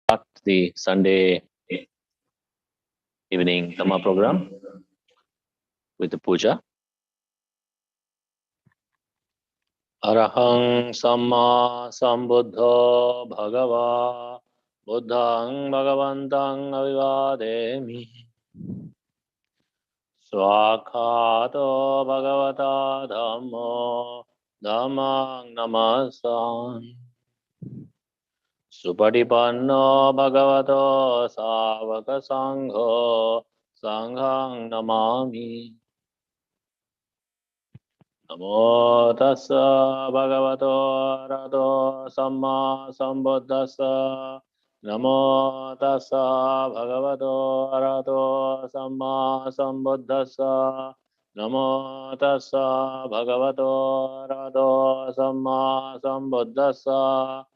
start the Sunday evening Dhamma program with the puja. Arahang Samma Sambuddho Bhagava Buddhang Bhagavantang Avivademi Swakhato Bhagavata Dhammo Dhammang Namasan Supatipanno Bhagavato Savaka Sangho Sanghang Namami Namo tassa bhagavato arahato samma sambuddhassa. Namo tassa bhagavato arahato samma sambuddhassa. Namo tassa bhagavato arahato samma sambuddhassa.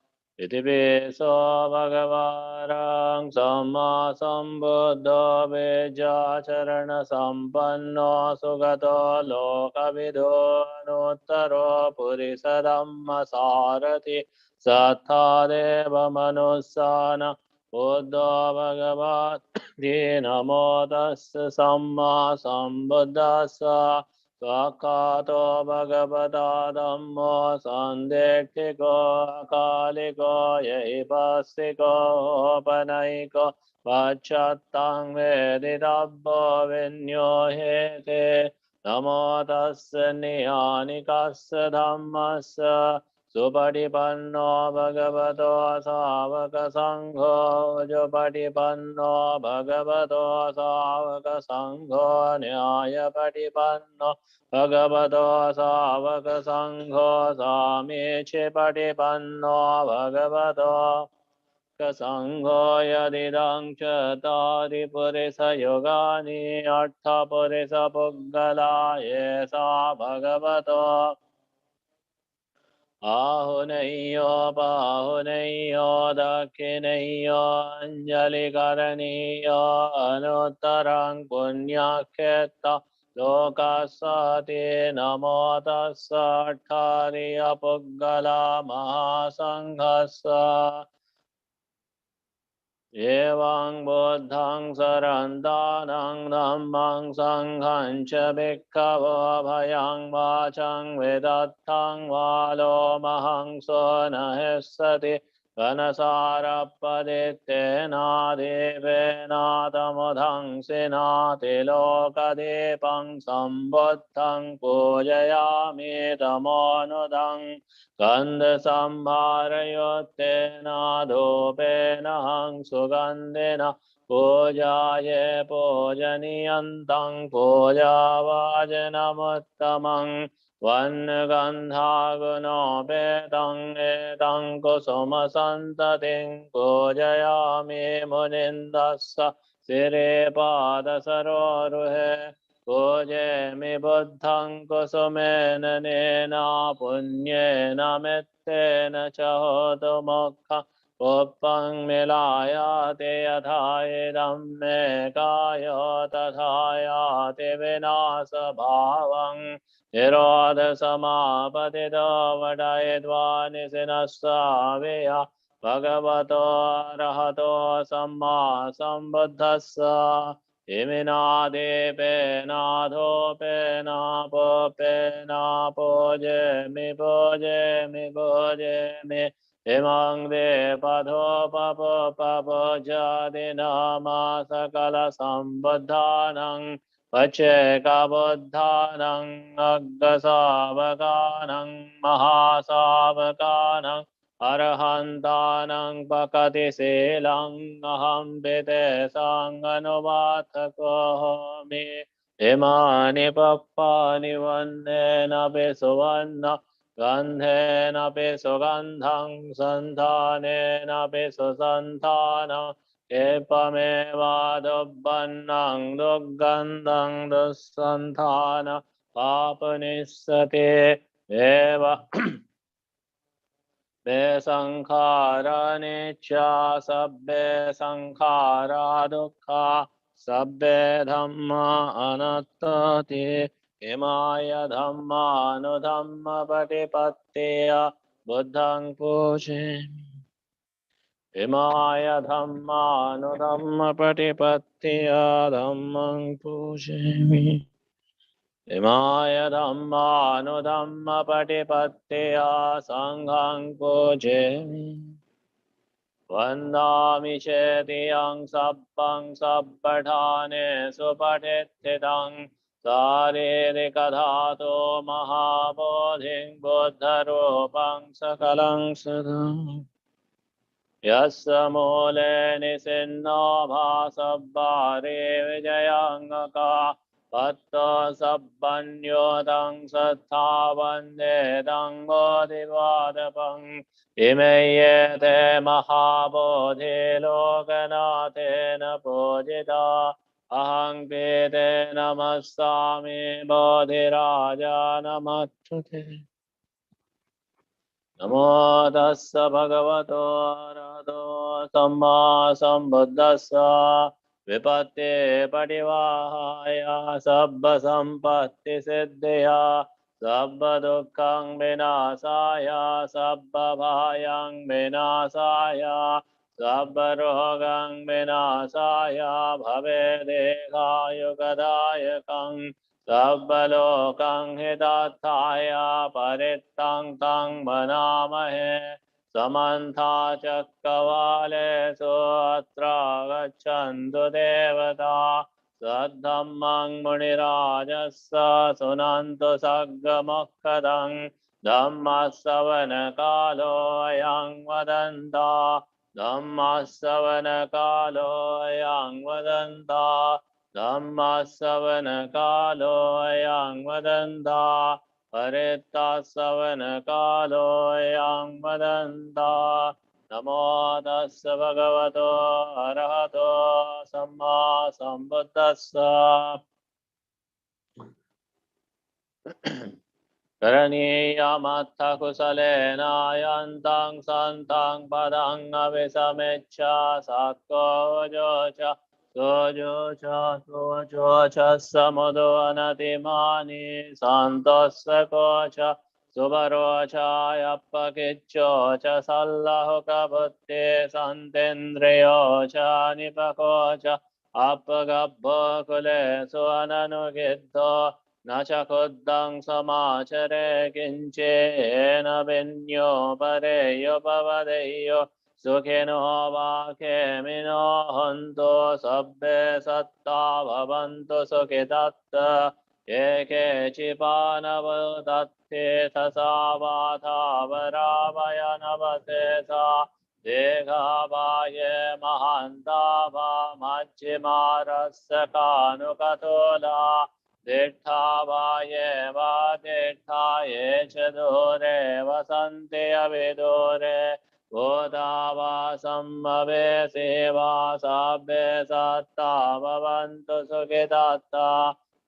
Iti piso bhagavarang samma sambuddho veja charana sampanno sugato lokavido anuttaro purisa dhamma sarati sattha deva manussana buddho bhagavati namo tassa samma sambuddhassa. Swakato bhagavata dhammo sandekthiko akaliko yaipassiko panaiko vachattang vedidabbo vinyohete. Namo tassa niyanikassa dhammassa supatipanno bhagavato savaka sangho jupatipanno bhagavato savaka sangho nyayapatipanno Bhagavato Savaka Sangho Samiche Patipanno Bhagavato Sangho Yadidang Chatari Purisa Yogani Artha Purisa Puggala Yesa Bhagavato Ahuneyo Pahuneyo Dakineyo Anjali Karaniyo Anuttarang Punyakheta Lokasati namo tassa thariya puggala mahasanghassa Evang buddhang sarantanang dhammang sanghang cha bhikkhavo bhayang vachang vedattang valo mahang sonahessati Vanasarapaditena devena tamodhang sinati lokadipang sambuddhang pujayami tamonudang Gandha sambharayottena dhupena hang sugandhena pujaye pujaniyantang pujavajanamuttamang Vannagandha gunopetang etang kusuma santating pujayami munindassa siripada saroruhe pujemi buddhang kusumena nena punyena mettena chahotu mokha Uppang milayate yathaidam me kayo tathayate vinasa bhavang Nirodha samapatito vadayedva nisinassaveya Bhagavato arahato samma sambuddhassa Iminade penadho penapopena pojemi pojemi pojemi Imang de padho papo papo jadina masakala sambuddhanang Pacheka buddhanang aggasavakanang mahasavakanang Arahantanang pakati silang aham pite sanganuvathakomi Imani pappani vannena pesuvanna Gandhena pesugandhang santhanena pesusanthana Epameva dubbannang duggandang dussantana papanissate eva Be sankhara nicca sabbe sankhara dukkha sabbe dhamma anattati imaya dhamma anudhamma patipattiya buddhang pujami Imaya Dhamma Dhamma Patipattiya Dhammang Pujami. Imaya Dhamma Dhamma Patipattiya Sanghang Pujami. Vandami Chetiyang Sappang Sappatthane Supatithitang Saririkadhato Mahabodhing Buddharupang Sakalang Sadam. Yassa mole nisinno bhasabbare vijayangaka patta sabbanyodang sattha vande dang bodhivadapang imeyete mahabodhi lokanathena pujita ahang pete namassami bodhiraja namattute. Namo tassa bhagavato arahato samma sambuddhassa vipatte padivahaya sabba sampatti siddhya sabba dukkhang vinasaya sabba bhayang vinasaya sabba rogang vinasaya bhave dekayugadayakang Sabbalokang hidathaya parittang tang manamahe samantha cakkavalesu atra gaccantu devata saddhammang munirajassa sunantu saggamokkadang dhammasavana kalo ayang vadanta dhammasavana kalo ayang vadanta Dhammasavana kalo ayang vadanta parittasavana kalo ayang vadanta Namo tassa bhagavato arahato samma sambuddhassa Karaniyamatha kusalena yantang santang padang avisamecha sakko jocha sojocha sojocha samudo anatimani santossa kocha subarocha yappakichocha sallahuka buddhi santendriyocha nipakocha appagabbo kulesu ananugiddo Nacha kuddang samacare kinchena vinyo pareyo pavadeyo sukhino vakemino honto sabbe satta bhavantu sukhitatta eke chipanavadatte tasavata varavaya sa Dekavaye mahantava majjimarassa kanukatola Dittavaye va dittaye chadore vasanti avidore Bodhava sambhave seva sabbe satta bhavantu sukhitatta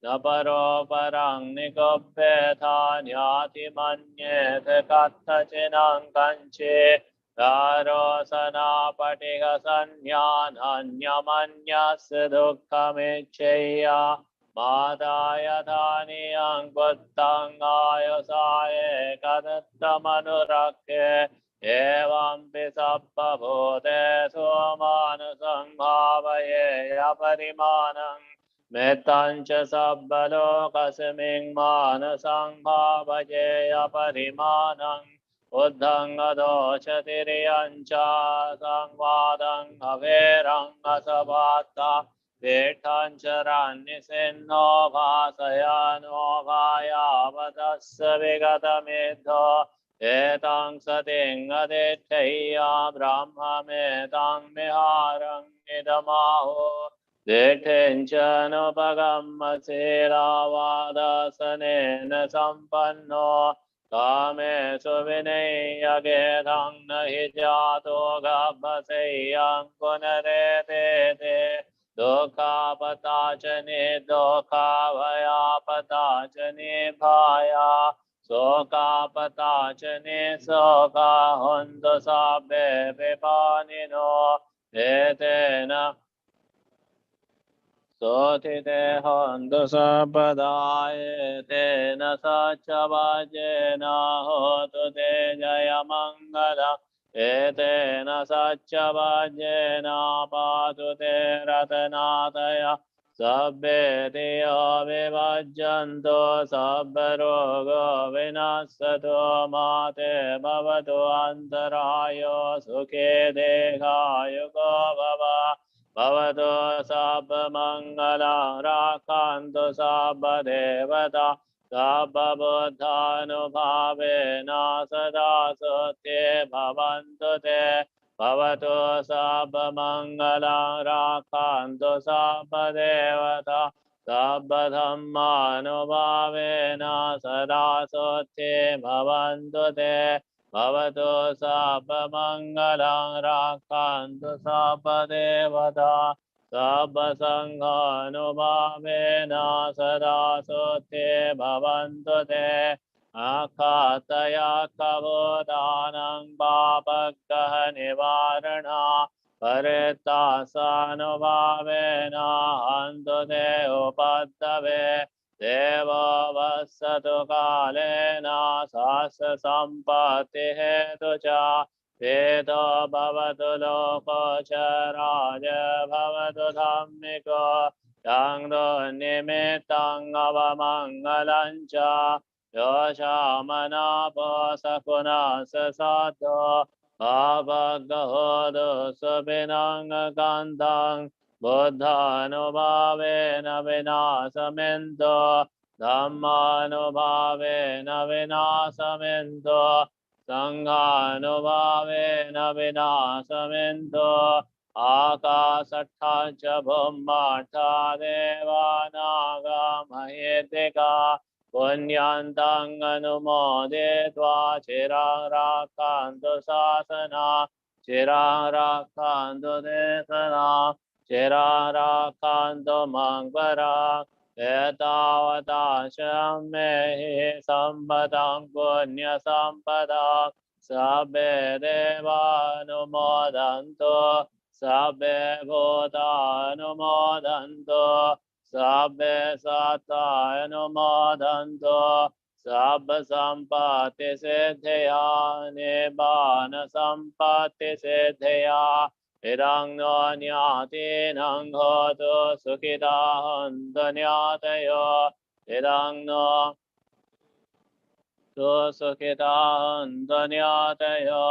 Naparo parang nikobbe nyati manyete kattachinang kanchi Darosana patiga sanyanyamanyas dukkamichya Madaya dhaniyang buddhang ayusaye kadattamanorakke evam pisabba bhutesu manusang bhavaye aparimanang mettancha sabba lokasming manasang bhavaye aparimanang buddhang adochatiryancha sangvadang averang asavatta Virthancharannisinno bhasayano bhayavadassa vigatamidho etang sating aditthaya brahmametang miharang nidamaho Dithinchanupagammasiraavadasanena sampanno Kamesu vinayagedhang nahi jato gabbasayang punarete Dukha patachani dukha vaya patachani bhaya Soka patachani soka hundu sabbe vipanino Etena Sotite hondu sabadaye Tena sacha vajena hotu te jaya mangala एतेन सच्चवाज्येन पातु ते रत्नातया सब्बे धियो विभज्यन्तो सब्बरोगो विनश्यतो मा ते भवतु अन्तरायो सुखे देहायुगो भवतु सब्बमङ्गलं राक्षन्तु सब्बदेवता सब्बबुद्धानुभावेन सदा सुते भवन्तु ते भवतु सब्बमङ्गलं राक्षन्तु सब्बदेवता सब्बधम्मानुभावेन सदा सुते भवन्तु ते भवतु सब्बमङ्गलं राक्षन्तु सब्बदेवता सब्बसङ्घानुभावेन सदा सुते भवन्तु ते आखातया कवोदानं पापग्रह निवारणा परितासानुभावेन हन्तु ते उपद्रवे देवो वස්සतु कालेन सहस्रसम्पत्तिहेतु च वेदो भवतु लोकोचराय भवतु धम्मिको चाङ्गो निमित्तं अवमङ्गलं च योषामनापोसकुनस साधो भावगहोदो सुभिनङ्गन्धं बुद्धानुभावेन विनाशमिन्दो धम्मानुभावेन विनाशमिन्दो सङ्घानुभावेन विनाशमिन्दो आकाशट्ठा च भुम्माट्ठा देवानागमहेतिका पुण्यन्तं चिरं राक्षन्तु शासना चिरं राक्षन्तु देशना चिरं राक्षन्तु मङ्गरा एतावता मे सम्पदं पुण्यसम्पदा सब्बे देवानुमोदन्तु सब्बे भूतानुमोदन्तु सब्बे सत्तानुमोदन्तु सब्बसम्पत्तिसिद्धया निब्बानसम्पत्तिसिद्धया इदं नो ज्ञातीनं होतु सुखिताः ज्ञातयो इदं नो सुखिताः ज्ञातयो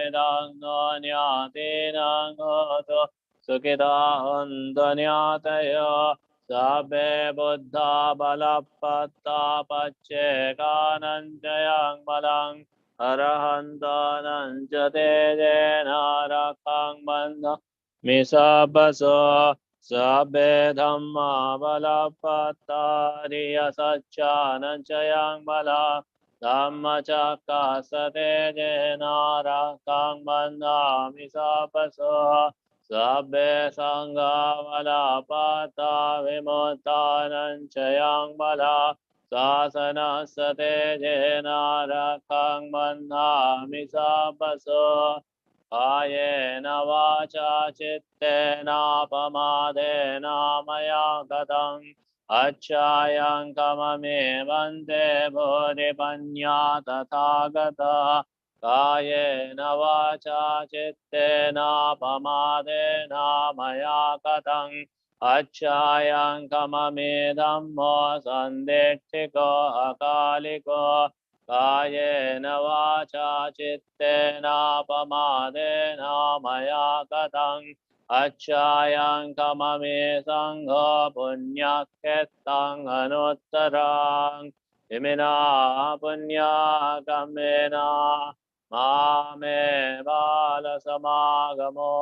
इदं नो ज्ञातीनं होतु सुखिताः ज्ञातयो सब्बे बुद्धा बलपत्ता पच्चेकानञ्चयं बलम् अरहन्तानं च तेजेन रक्षं बन्धं मिषापसो सब्बे धम्मा बलपत्तारियसच्चानञ्चयं बलम् धम्मचक्कसतेजेन रक्षं बन्धं मिषापसो सब्बे सङ्घावलपत्ता विमुक्तानञ्चयं बलम् शासनस्य तेजेन रक्षं बन्धामि सापसो कायेन वाचा चित्तेनापमादेन मया गतम् अच्छायं कममे वन्दे भूरिपन्या तथागता कायेन वाचा चित्तेनापमादेन मया गतम् अच्छायं कममे धम्मो सन्दिष्टिको अकालिको कायेन वाचा चित्तेनापमादेन मया गतम् अच्छायं कममे सङ्घो पुण्यक्षेत्रं अनुत्तराम् इमिना पुण्यागमेन मामे बालसमागमो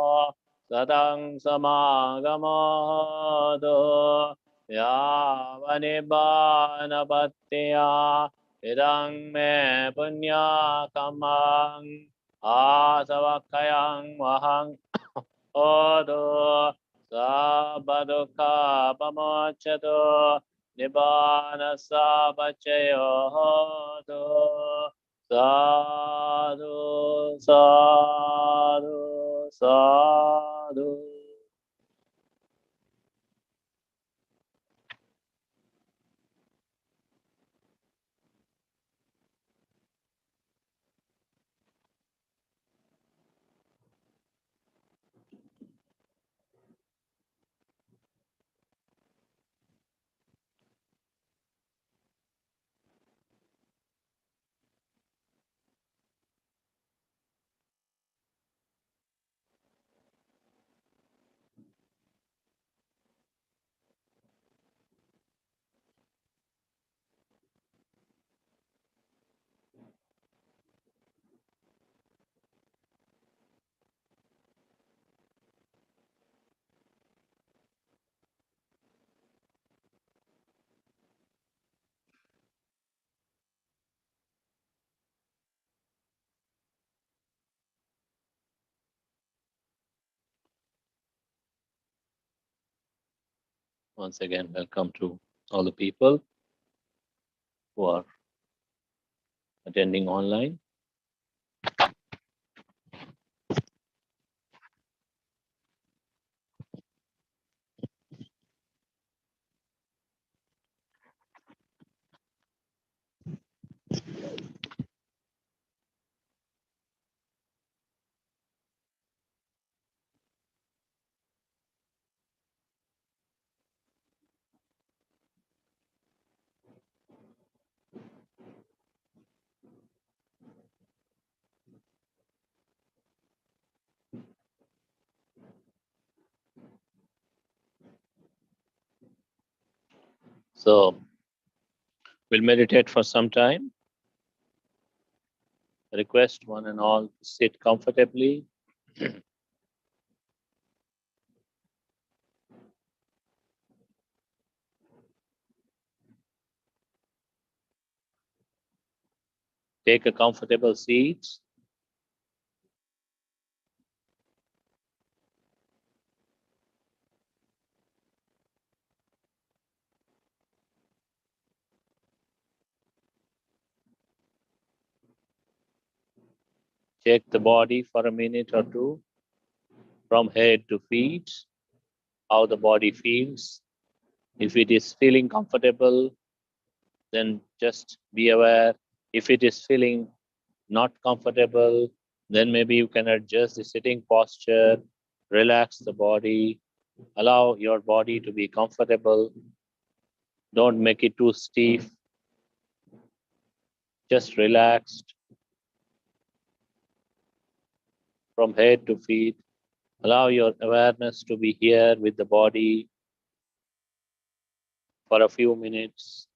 सतं समागमोऽदो यावनिबानपत्त्या इदं मे पुण्याकमं आसवक्षयं वहं ओदो सबदुःखपमोच्यतो निबानस्सापचयो होदो साधु साधु साधु Once again, welcome to all the people who are attending online. So we'll meditate for some time. Request one and all to sit comfortably. Take a comfortable seat. Check the body for a minute or two from head to feet, how the body feels. If it is feeling comfortable, then just be aware. If it is feeling not comfortable, then maybe you can adjust the sitting posture, relax the body, allow your body to be comfortable. Don't make it too stiff, just relaxed from head to feet. Allow your awareness to be here with the body for a few minutes,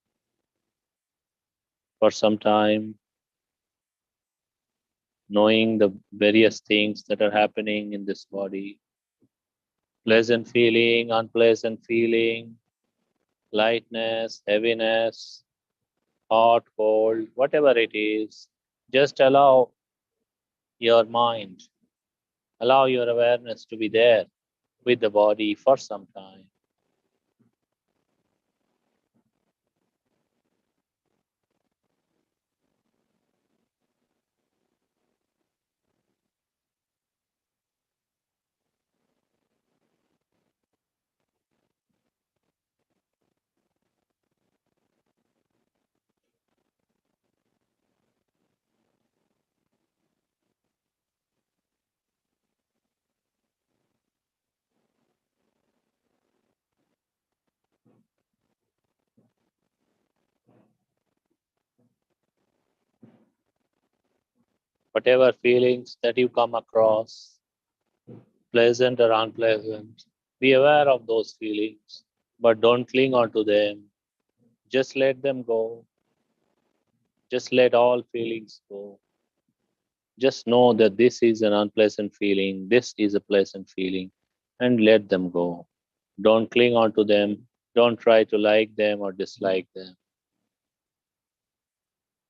for some time, knowing the various things that are happening in this body. Pleasant feeling, unpleasant feeling, lightness, heaviness, hot, cold, whatever it is. Just allow your mind, allow your awareness to be there with the body for some time. Whatever feelings that you come across, pleasant or unpleasant, be aware of those feelings, but don't cling on to them. Just let them go. Just let all feelings go. Just know that this is an unpleasant feeling, this is a pleasant feeling, and let them go. Don't cling on to them. Don't try to like them or dislike them.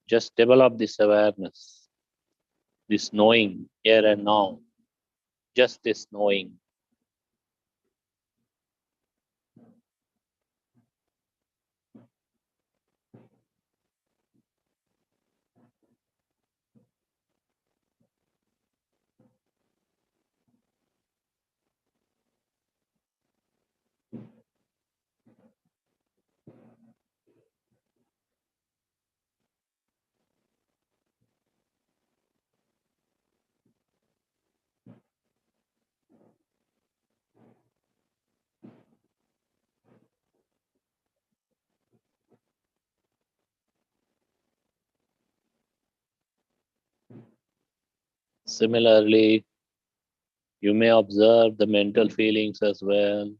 Just develop this awareness, this knowing here and now, just this knowing. Similarly, you may observe the mental feelings as well,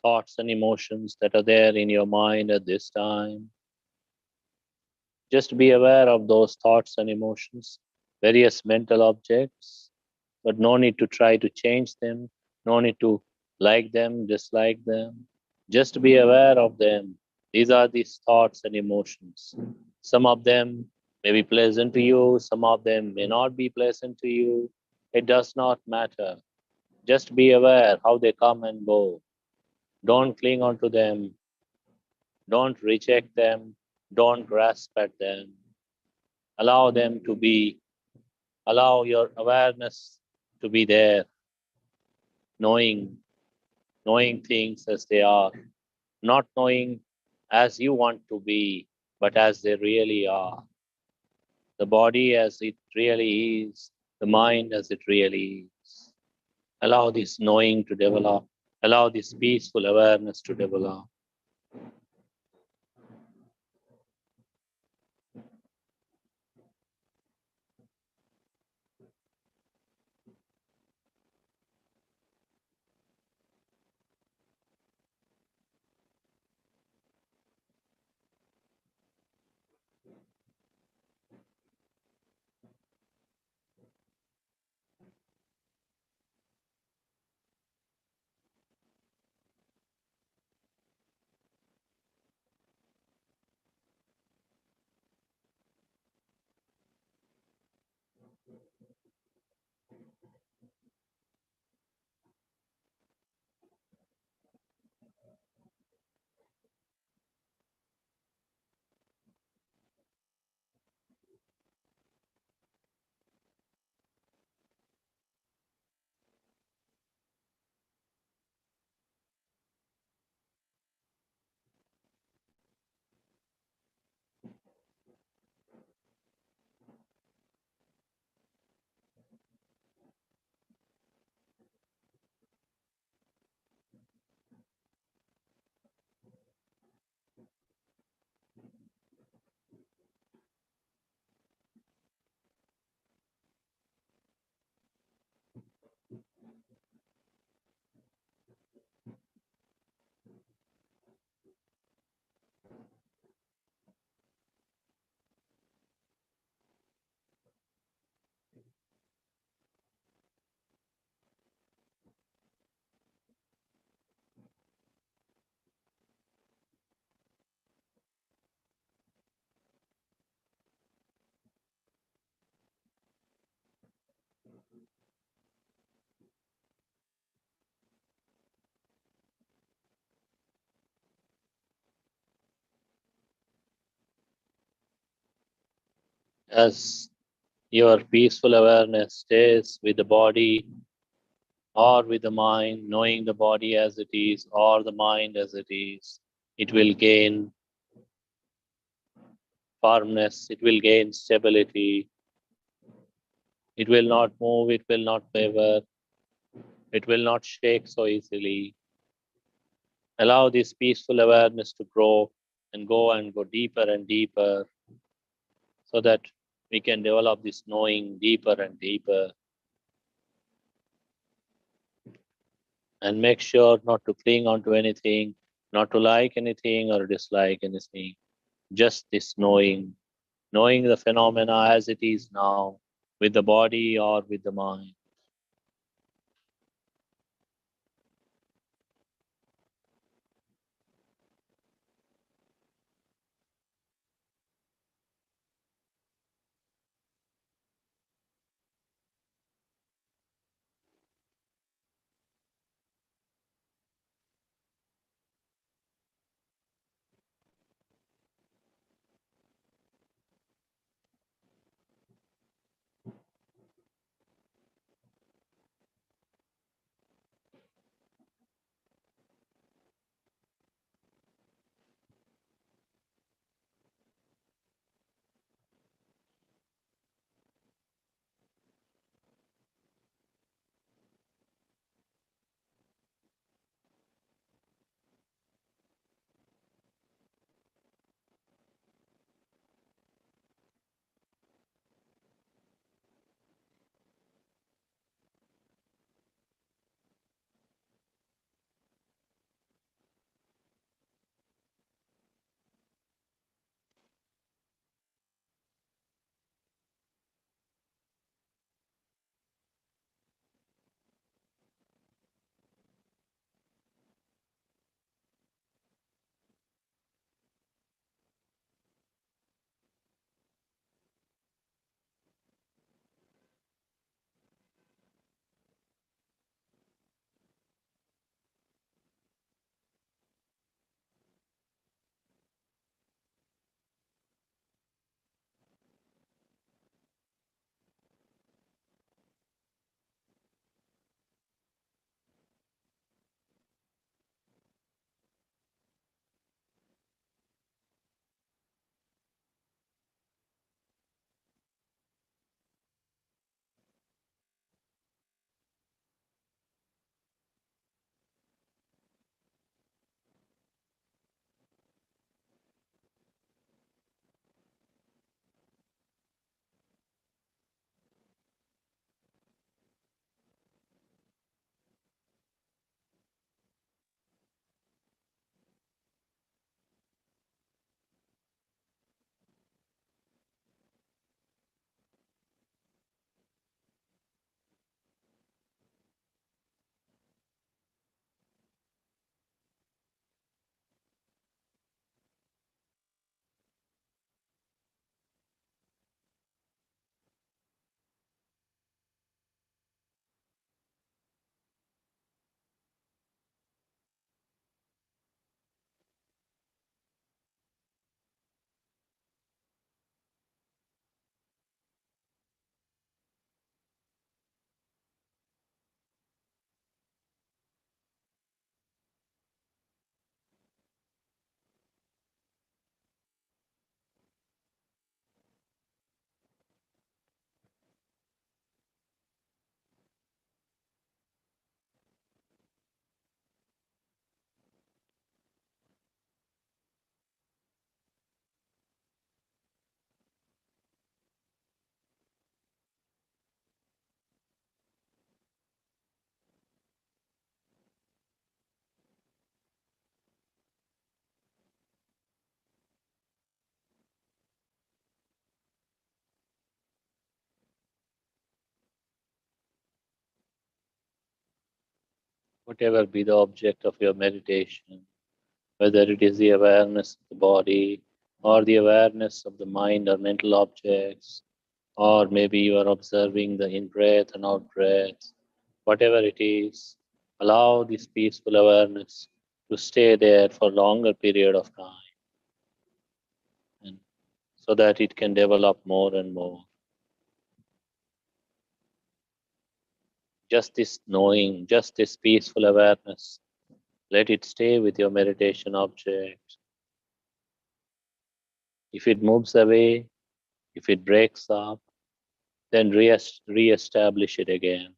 thoughts and emotions that are there in your mind at this time. Just be aware of those thoughts and emotions, various mental objects, but no need to try to change them, no need to like them, dislike them. Just be aware of them. These are these thoughts and emotions. Some of them may be pleasant to you, some of them may not be pleasant to you. It does not matter. Just be aware how they come and go. Don't cling on to them. Don't reject them. Don't grasp at them. Allow them to be. Allow your awareness to be there, knowing, knowing things as they are, not knowing as you want to be, but as they really are. The body as it really is, the mind as it really is. Allow this knowing to develop. Allow this peaceful awareness to develop. As your peaceful awareness stays with the body or with the mind, knowing the body as it is or the mind as it is, it will gain firmness, it will gain stability, it will not move, it will not waver, it will not shake so easily. Allow this peaceful awareness to grow and go deeper and deeper so that we can develop this knowing deeper and deeper and make sure not to cling on to anything, not to like anything or dislike anything. Just this knowing, knowing the phenomena as it is now with the body or with the mind. whatever be the object of your meditation, whether it is the awareness of the body or the awareness of the mind or mental objects, or maybe you are observing the in breath and out breath, whatever it is, allow this peaceful awareness to stay there for a longer period of time, and so that it can develop more and more. Just this knowing, just this peaceful awareness, let it stay with your meditation object. If it moves away, if it breaks up, then re-establish it again.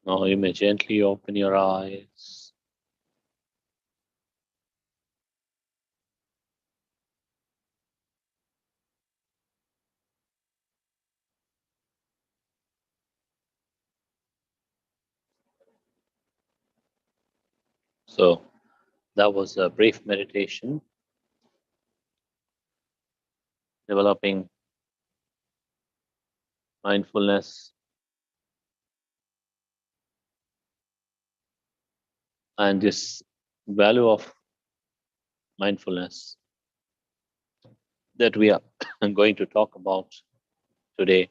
Now you may gently open your eyes. So that was a brief meditation developing mindfulness and this value of mindfulness that we are going to talk about today.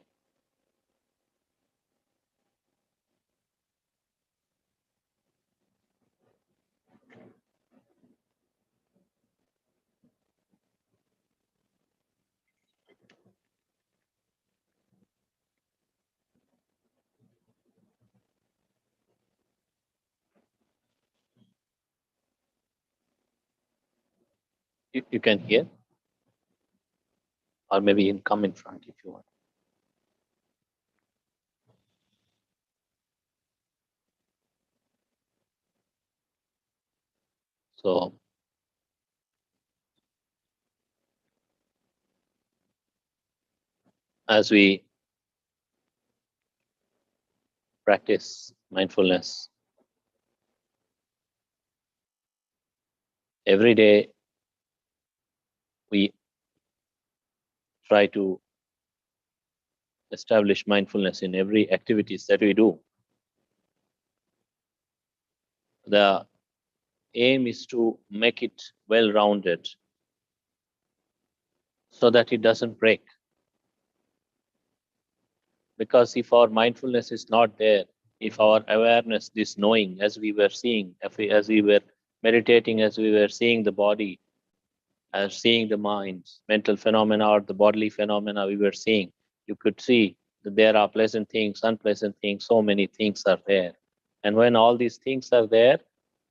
You can hear, or maybe you can come in front if you want. So as we practice mindfulness every day, we try to establish mindfulness in every activities that we do. The aim is to make it well rounded so that it doesn't break. Because if our mindfulness is not there, if our awareness, this knowing, as we were seeing, as we were meditating, as we were seeing the body, as seeing the mind's mental phenomena or the bodily phenomena we were seeing. You could see that there are pleasant things, unpleasant things, so many things are there. And when all these things are there,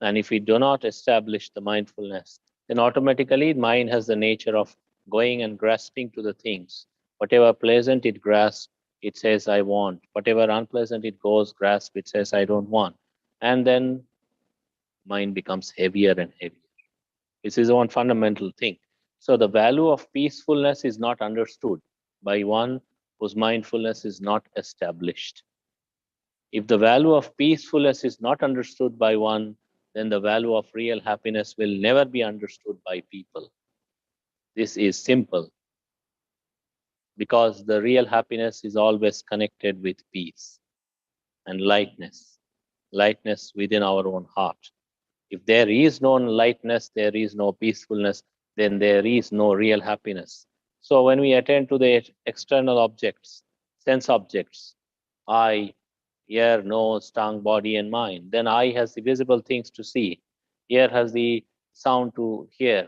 and if we do not establish the mindfulness, then automatically mind has the nature of going and grasping to the things. Whatever pleasant it grasps, it says, I want. Whatever unpleasant it goes, grasp, it says, I don't want. And then mind becomes heavier and heavier. This is one fundamental thing. So the value of peacefulness is not understood by one whose mindfulness is not established. If the value of peacefulness is not understood by one, then the value of real happiness will never be understood by people. This is simple because the real happiness is always connected with peace and lightness within our own heart. If there is no lightness, there is no peacefulness, then there is no real happiness. So when we attend to the external objects, sense objects, eye, ear, nose, tongue, body, and mind, then eye has the visible things to see, ear has the sound to hear,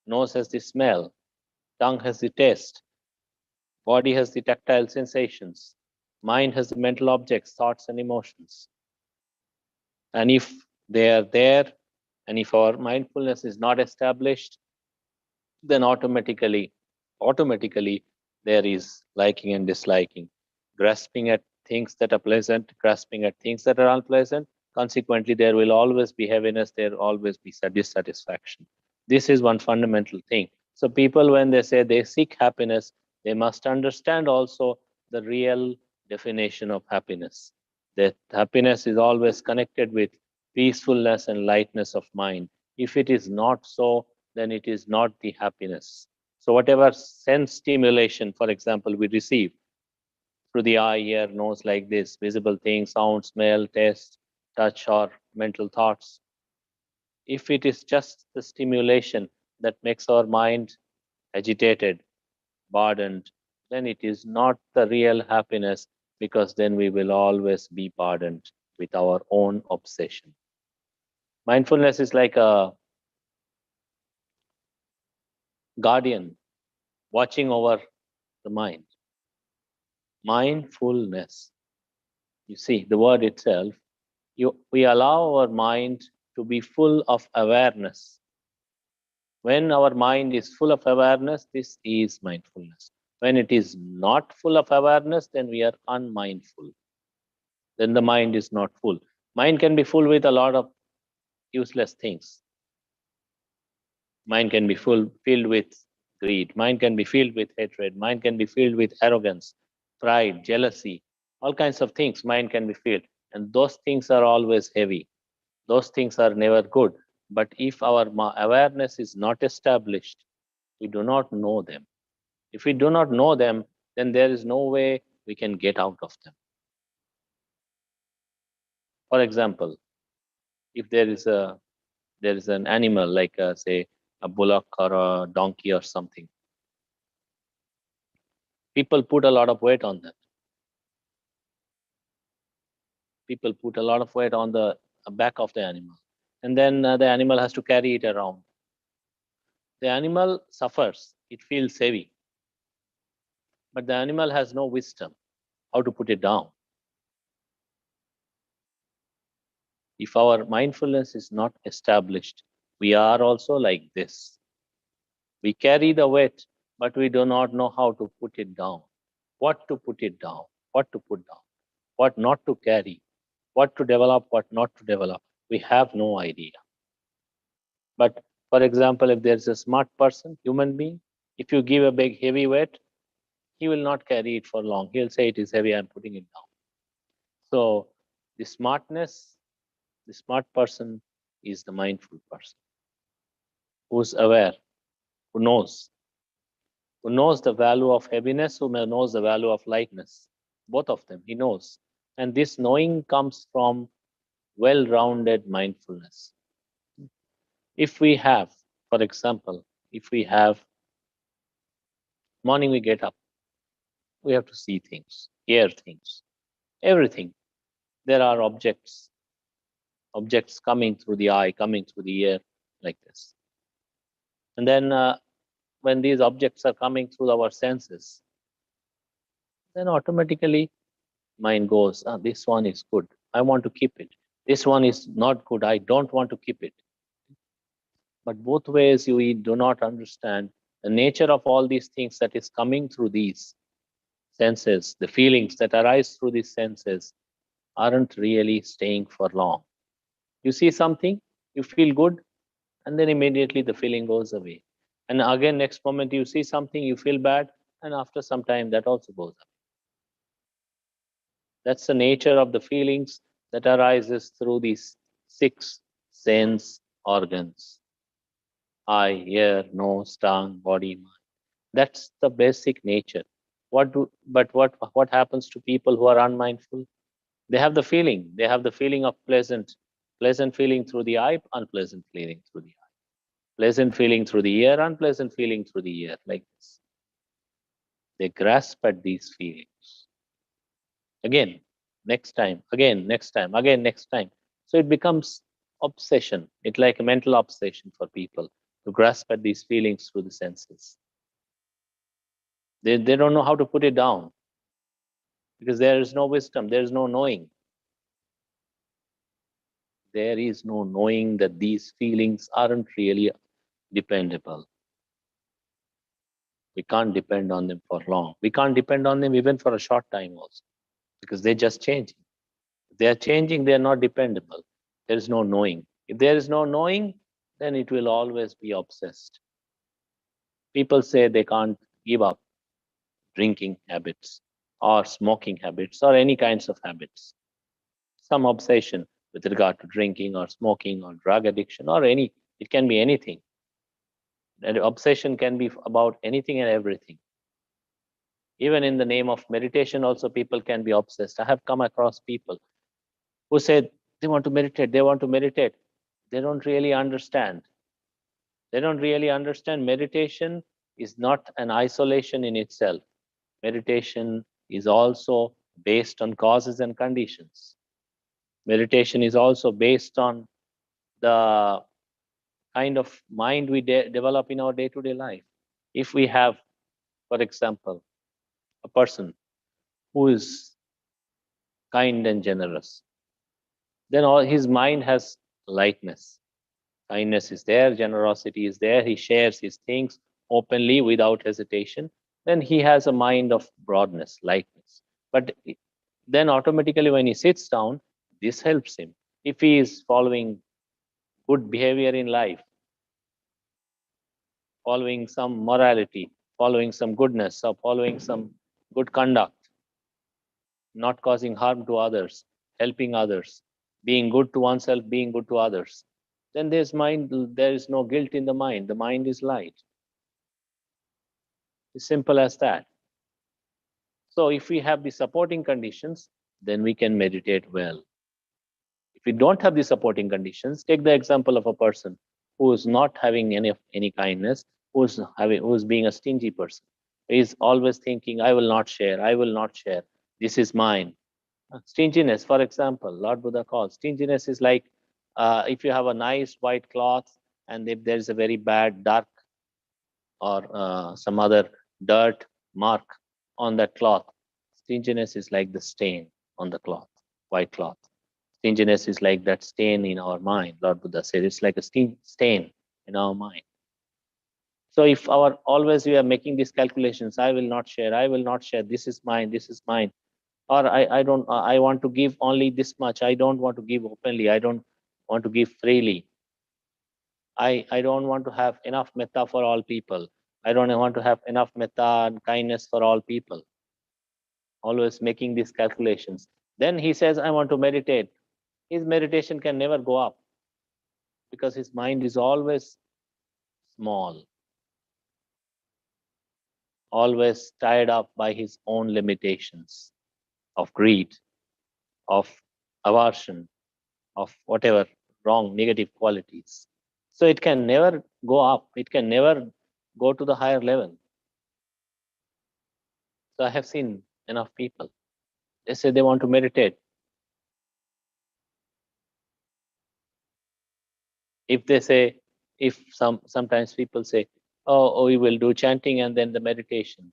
nose has the smell, tongue has the taste, body has the tactile sensations, mind has the mental objects, thoughts, and emotions. And if they are there, and if our mindfulness is not established, then automatically there is liking and disliking, grasping at things that are pleasant, grasping at things that are unpleasant. Consequently, there will always be heaviness, there will always be dissatisfaction. This is one fundamental thing. So people, when they say they seek happiness, they must understand also the real definition of happiness, that happiness is always connected with peacefulness and lightness of mind. If it is not so, then it is not the happiness. So, whatever sense stimulation, for example, we receive through the eye, ear, nose, like this, visible things, sound, smell, taste, touch, or mental thoughts, if it is just the stimulation that makes our mind agitated, burdened, then it is not the real happiness, because then we will always be burdened with our own obsession. Mindfulness is like a guardian watching over the mind. Mindfulness. You see, the word itself, we allow our mind to be full of awareness. When our mind is full of awareness, this is mindfulness. When it is not full of awareness, then we are unmindful. Then the mind is not full. Mind can be full with a lot of useless things. Mind can be filled with greed. Mind can be filled with hatred. Mind can be filled with arrogance, pride, jealousy, all kinds of things. Mind can be filled. And those things are always heavy. Those things are never good. But if our awareness is not established, we do not know them. If we do not know them, then there is no way we can get out of them. For example, if there is an animal like say a bullock or a donkey or something, people put a lot of weight on that. People put a lot of weight on the back of the animal, and then the animal has to carry it around. The animal suffers, it feels heavy, but the animal has no wisdom how to put it down. If our mindfulness is not established, we are also like this. We carry the weight, but we do not know how to put it down. What to put it down, what to put down, what not to carry, what to develop, what not to develop. We have no idea. But for example, if there's a smart person, human being, if you give a big heavy weight, he will not carry it for long. He'll say it is heavy, I'm putting it down. So the smartness, the smart person is the mindful person who's aware, who knows the value of heaviness, who knows the value of lightness. Both of them, he knows. And this knowing comes from well rounded mindfulness. If we have, for example, if we have morning we get up, we have to see things, hear things, everything. There are objects coming through the eye, coming through the ear, like this. And then when these objects are coming through our senses, then automatically mind goes, ah, this one is good, I want to keep it. This one is not good, I don't want to keep it. But both ways, you do not understand the nature of all these things that is coming through these senses. The feelings that arise through these senses aren't really staying for long. You see something, you feel good, and then immediately the feeling goes away. And again, next moment you see something, you feel bad, and after some time that also goes away. That's the nature of the feelings that arises through these six sense organs: eye, ear, nose, tongue, body, mind. That's the basic nature. What happens to people who are unmindful? They have the feeling. They have the feeling of pleasant feeling through the eye, unpleasant feeling through the eye. Pleasant feeling through the ear, unpleasant feeling through the ear, like this. They grasp at these feelings. Again, next time, again, next time, again, next time. So it becomes obsession. It's like a mental obsession for people to grasp at these feelings through the senses. They don't know how to put it down because there is no wisdom, there is no knowing. There is no knowing that these feelings aren't really dependable. We can't depend on them for long. We can't depend on them even for a short time also because they just change. If they are changing, they are not dependable. There is no knowing. If there is no knowing, then it will always be obsessed. People say they can't give up drinking habits or smoking habits or any kinds of habits. Some obsession with regard to drinking or smoking or drug addiction or any, it can be anything. And obsession can be about anything and everything. Even in the name of meditation, also people can be obsessed. I have come across people who say they want to meditate, they want to meditate. They don't really understand. They don't really understand meditation is not an isolation in itself. Meditation is also based on causes and conditions. Meditation is also based on the kind of mind we develop in our day to day life. If we have, for example, a person who is kind and generous, then all his mind has lightness. Kindness is there, generosity is there, he shares his things openly without hesitation. Then he has a mind of broadness, lightness. But then automatically, when he sits down, this helps him. If he is following good behavior in life, following some morality, following some goodness, or following some good conduct, not causing harm to others, helping others, being good to oneself, being good to others, then there is no guilt in the mind. The mind is light. It's simple as that. So if we have the supporting conditions, then we can meditate well. If we don't have the supporting conditions, take the example of a person who is not having any kindness, who's being a stingy person. He is always thinking, I will not share, I will not share. This is mine. Stinginess, for example, Lord Buddha calls stinginess is like if you have a nice white cloth and if there is a very bad dark or some other dirt mark on that cloth, stinginess is like the stain on the cloth, white cloth. Stinginess is like that stain in our mind. Lord Buddha said it's like a stain in our mind. So if our always we are making these calculations, I will not share, I will not share, this is mine, this is mine, or I don't I want to give only this much, I don't want to give openly, I don't want to give freely, I don't want to have enough metta for all people, I don't want to have enough metta and kindness for all people, always making these calculations. Then he says, I want to meditate. His meditation can never go up because his mind is always small, always tied up by his own limitations of greed, of aversion, of whatever wrong, negative qualities. So it can never go up, it can never go to the higher level. So I have seen enough people. They say they want to meditate. If they say, If sometimes people say, oh, we will do chanting and then the meditation.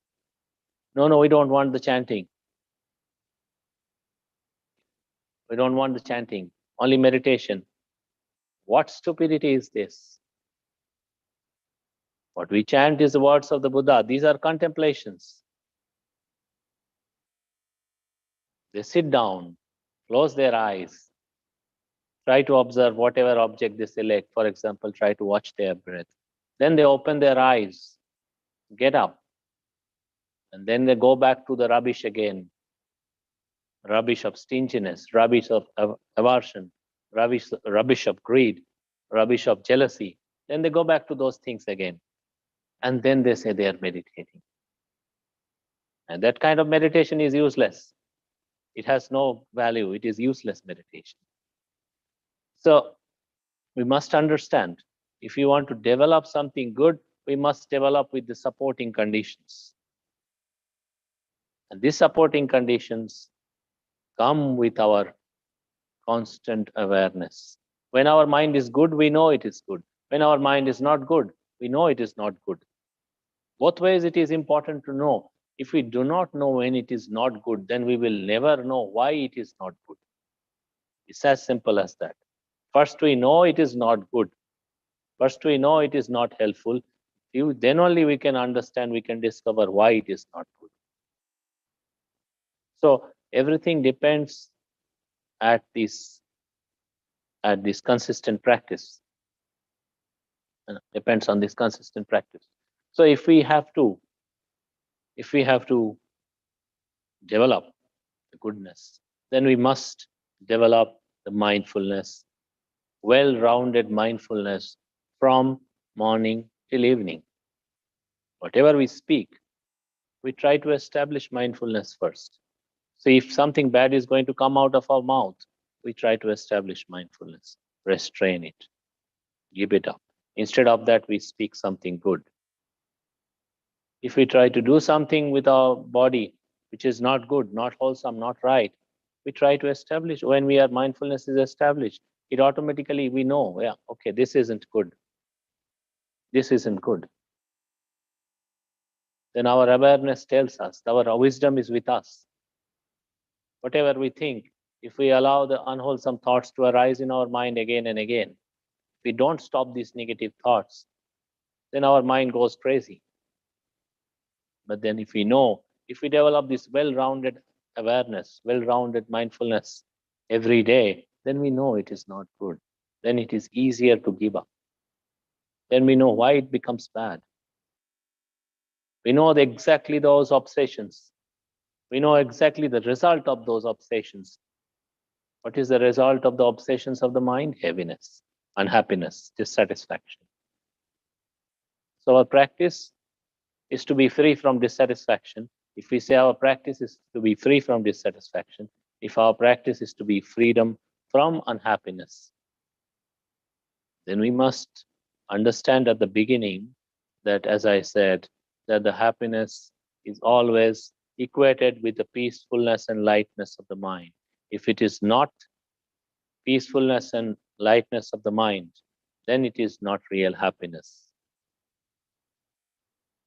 No, we don't want the chanting. We don't want the chanting. Only meditation. What stupidity is this? What we chant is the words of the Buddha. These are contemplations. They sit down, close their eyes, try to observe whatever object they select. For example, try to watch their breath. Then they open their eyes, get up, and then they go back to the rubbish again. Rubbish of stinginess, rubbish of aversion, rubbish of greed, rubbish of jealousy. Then they go back to those things again. And then they say they are meditating. And that kind of meditation is useless. It has no value. It is useless meditation. So we must understand, if you want to develop something good, we must develop with the supporting conditions. And these supporting conditions come with our constant awareness. When our mind is good, we know it is good. When our mind is not good, we know it is not good. Both ways it is important to know. If we do not know when it is not good, then we will never know why it is not good. It's as simple as that. First, we know it is not good. First, we know it is not helpful. Then only we can understand, we can discover why it is not good. So everything depends at this consistent practice. Depends on this consistent practice. So if we have to develop the goodness, then we must develop the mindfulness, well-rounded mindfulness from morning till evening. Whatever we speak, we try to establish mindfulness first. So if something bad is going to come out of our mouth, we try to establish mindfulness, restrain it, give it up. Instead of that, we speak something good. If we try to do something with our body which is not good, not wholesome, not right, we try to establish. When we are mindfulness is established, it automatically we know, yeah, okay, this isn't good. This isn't good. Then our awareness tells us, our wisdom is with us. Whatever we think, if we allow the unwholesome thoughts to arise in our mind again and again, if we don't stop these negative thoughts, then our mind goes crazy. But then if we develop this well-rounded awareness, well-rounded mindfulness every day, then we know it is not good. Then it is easier to give up. Then we know why it becomes bad. We know exactly those obsessions. We know exactly the result of those obsessions. What is the result of the obsessions of the mind? Heaviness, unhappiness, dissatisfaction. So our practice is to be free from dissatisfaction. If we say our practice is to be free from dissatisfaction, if our practice is to be freedom from unhappiness, then we must understand at the beginning that, as I said, that the happiness is always equated with the peacefulness and lightness of the mind. If it is not peacefulness and lightness of the mind, then it is not real happiness.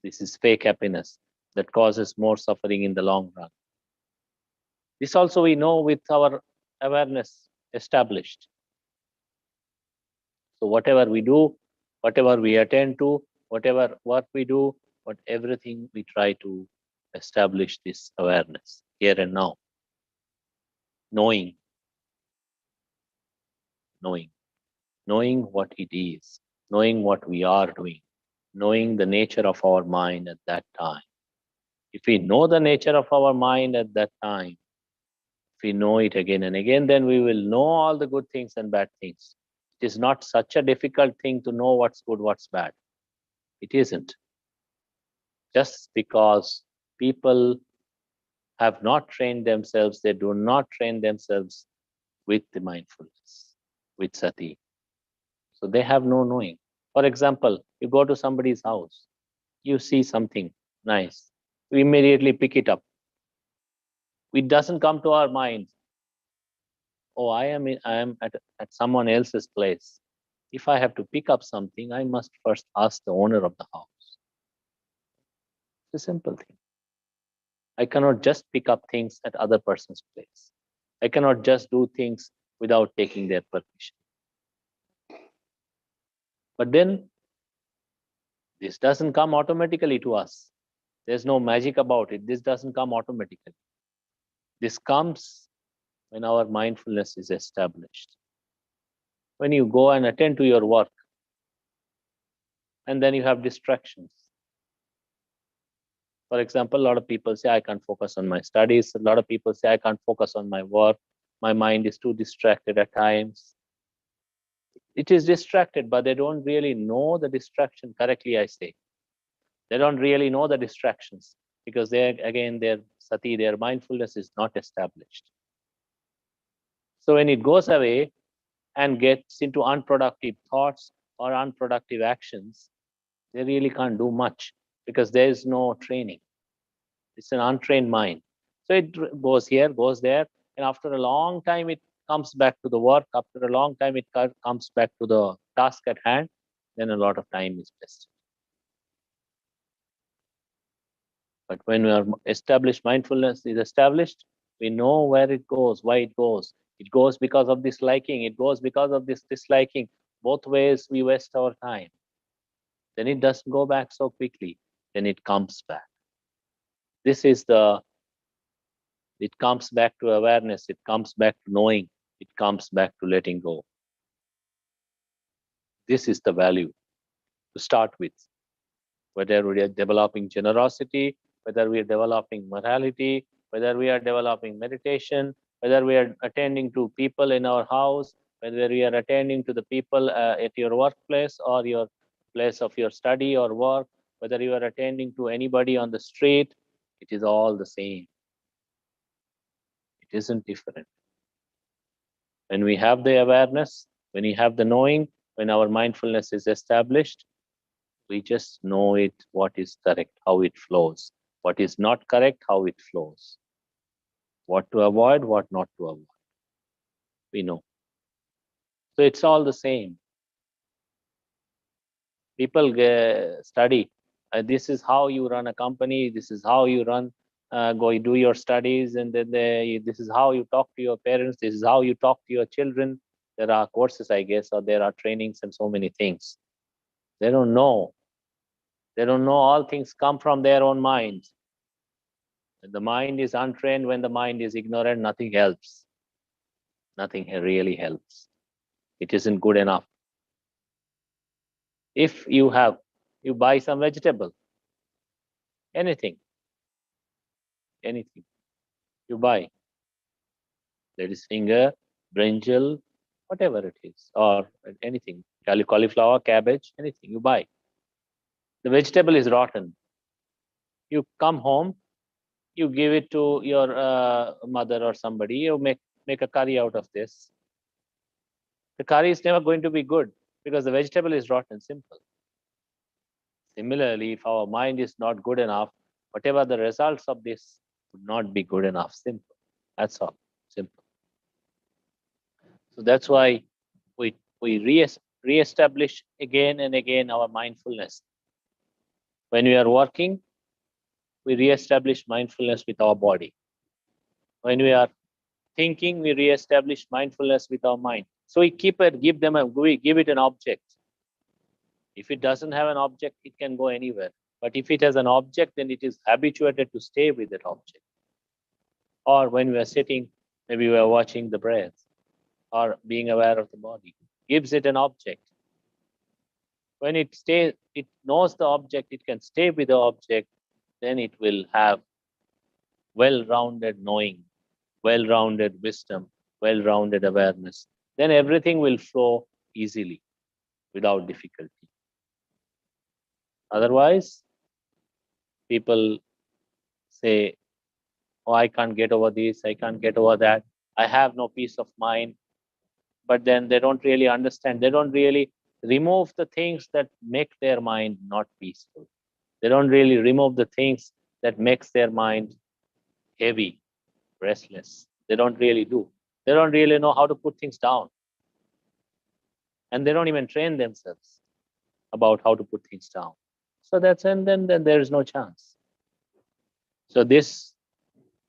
This is fake happiness that causes more suffering in the long run. This also we know with our awareness established. So whatever we do, whatever we attend to, whatever work we do, everything we try to establish this awareness here and now. Knowing what it is, knowing what we are doing, knowing the nature of our mind at that time. If we know the nature of our mind at that time, if we know it again and again, then we will know all the good things and bad things. It is not such a difficult thing to know what's good, what's bad. It isn't. Just because people have not trained themselves, they do not train themselves with the mindfulness, with Sati. So they have no knowing. For example, you go to somebody's house, you see something nice, you immediately pick it up. It doesn't come to our mind, oh, I am at someone else's place. If I have to pick up something, I must first ask the owner of the house. It's a simple thing. I cannot just pick up things at other person's place. I cannot just do things without taking their permission. But then this doesn't come automatically to us. There's no magic about it. This doesn't come automatically. This comes when our mindfulness is established. When you go and attend to your work, and then you have distractions. For example, a lot of people say, I can't focus on my studies. A lot of people say, I can't focus on my work. My mind is too distracted at times. It is distracted, but they don't really know the distraction correctly, I say. They don't really know the distractions because again, their sati, their mindfulness is not established. So when it goes away and gets into unproductive thoughts or unproductive actions, they really can't do much because there is no training. It's an untrained mind. So it goes here, goes there, and after a long time, it comes back to the work. After a long time, it comes back to the task at hand. Then a lot of time is wasted. But when our established mindfulness is established, we know where it goes, why it goes. It goes because of this liking, it goes because of this disliking. Both ways we waste our time. Then it doesn't go back so quickly. Then it comes back. This is it comes back to awareness, it comes back to knowing, it comes back to letting go. This is the value to start with. Whether we are developing generosity, whether we are developing morality, whether we are developing meditation, whether we are attending to people in our house, whether we are attending to the people at your workplace or your place of your study or work, whether you are attending to anybody on the street, it is all the same. It isn't different. When we have the awareness, when we have the knowing, when our mindfulness is established, we just know it, what is correct, how it flows. What is not correct, how it flows. What to avoid, what not to avoid. We know. So it's all the same. People study. This is how you run a company. This is how you run. Go do your studies, and then this is how you talk to your parents. This is how you talk to your children. There are courses, I guess, or there are trainings and so many things. They don't know. They don't know all things come from their own mind. When the mind is untrained, when the mind is ignorant, nothing helps. Nothing really helps. It isn't good enough. If you buy some vegetable, anything, anything you buy, ladies finger, brinjal, whatever it is, or anything, cauliflower, cabbage, anything you buy. The vegetable is rotten. You come home, you give it to your mother or somebody, you make a curry out of this. The curry is never going to be good because the vegetable is rotten, simple. Similarly, if our mind is not good enough, whatever the results of this would not be good enough, simple. That's all, simple. So that's why we reestablish again and again our mindfulness. When we are working, we reestablish mindfulness with our body. When we are thinking, we reestablish mindfulness with our mind. So we give it an object. If it doesn't have an object, it can go anywhere. But if it has an object, then it is habituated to stay with that object. Or when we are sitting, maybe we are watching the breath or being aware of the body. Gives it an object. When it knows the object, it can stay with the object, then it will have well-rounded knowing, well-rounded wisdom, well-rounded awareness. Then everything will flow easily without difficulty. Otherwise, people say, oh, I can't get over this, I can't get over that, I have no peace of mind. But then they don't really understand. They don't really remove the things that make their mind not peaceful. They don't really remove the things that makes their mind heavy, restless. They don't really do. They don't really know how to put things down. and they don't even train themselves about how to put things down. So that's, and then there is no chance. So this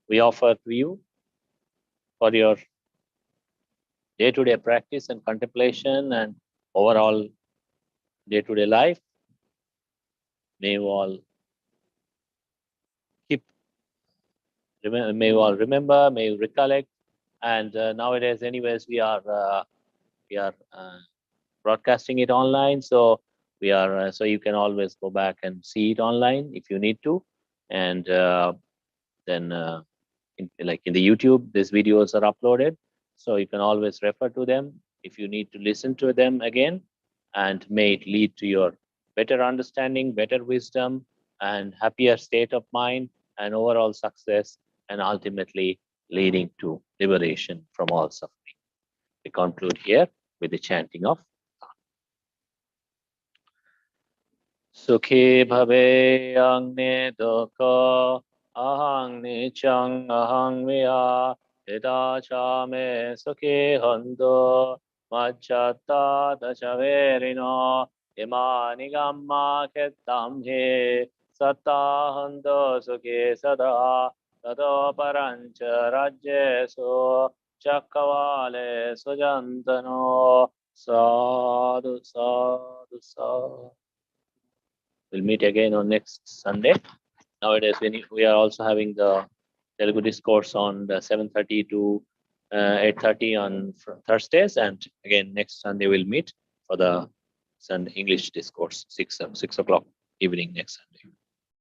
we offer to you for your day-to-day practice and contemplation and overall day-to-day life. May you all keep, may you all remember, may you recollect. And nowadays, anyways, we are broadcasting it online, so we are so you can always go back and see it online if you need to, and then like in the YouTube, these videos are uploaded, so you can always refer to them if you need to listen to them again, and may it lead to your better understanding, better wisdom, and happier state of mind, and overall success, and ultimately leading to liberation from all suffering. We conclude here with the chanting of Sukhi bhave angne doko ahang nichang ahang viya ida cha me sukhi hondo majjata dachaverino imani gamma kettam he satta hondo sukhi sada tato parancha rajyesu chakkavale sujantano sadhu sadhu sadhu. We'll meet again on next Sunday. Nowadays, we are also having the Telugu discourse on the 7:30 to 8:30 on Thursdays, and again next Sunday we'll meet for the Sunday English discourse 6 o'clock evening next Sunday.